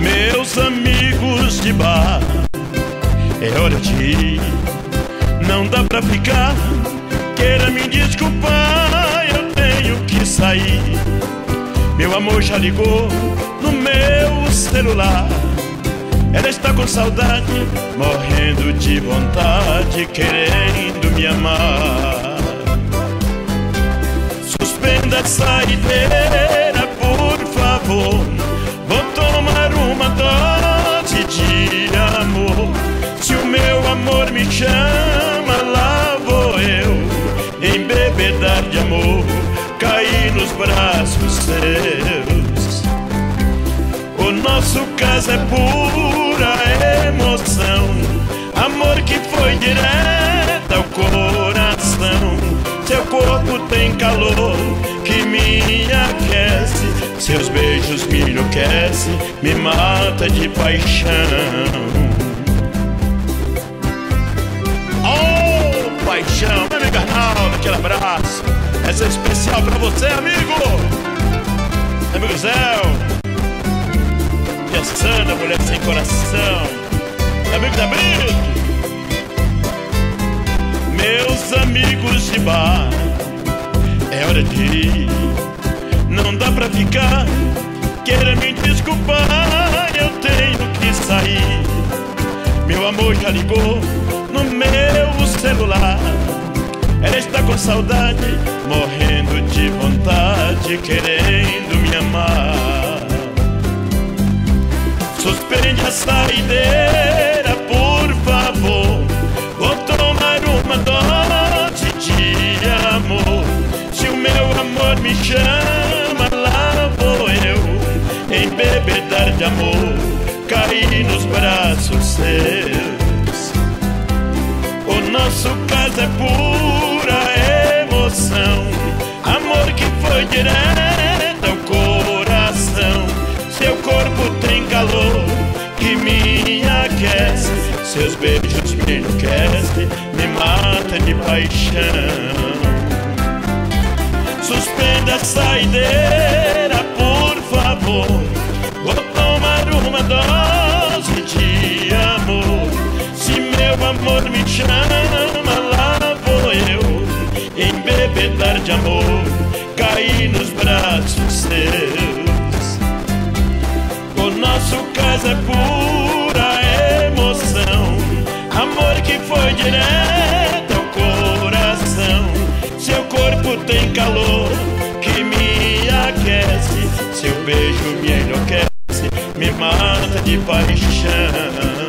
Meus amigos de bar, é hora de ir, não dá pra ficar. Queira me desculpar, eu tenho que sair. Meu amor já ligou no meu celular. Ela está com saudade, morrendo de vontade, querendo me amar. Suspenda a saideira, por favor. Vou tomar uma dose de amor. Se o meu amor me chama, lá vou eu embebedar de amor, cair nos braços seus. O nosso caso é pura emoção, amor que foi direto ao coração. Seu corpo tem calor que me aquece, seus beijos me enlouquecem, me mata de paixão. Oh, paixão, meu amigo Arnaldo, aquele abraço. Essa é especial pra você, amigo. Amigo Zé, tia Sandra, mulher sem coração. Amigo da Brito. Meus amigos de bar, é hora de ir, não dá pra ficar. Queira me desculpar, eu tenho que sair. Meu amor já ligou no meu celular. Ela está com saudade, morrendo de vontade, querendo me amar. Suspende a saideira, por favor. Vou tomar uma dose de amor. Se o meu amor me chama, lá vou eu embebedar de amor, cair nos braços seus. O nosso caso é pura emoção, amor que foi direto ao coração. Seu corpo tem calor que me aquece, seus beijos me enlouquecem, me mata de paixão. Suspenda a saideira, por favor. Vou tomar uma dose de amor. Se meu amor me chama, lá vou eu embebedar de amor, cair nos braços seus. O nosso caso é pura emoção, amor que foi direto ao coração. Seu corpo tem calor que me aquece, seu beijo me enlouquece, me mata de paixão.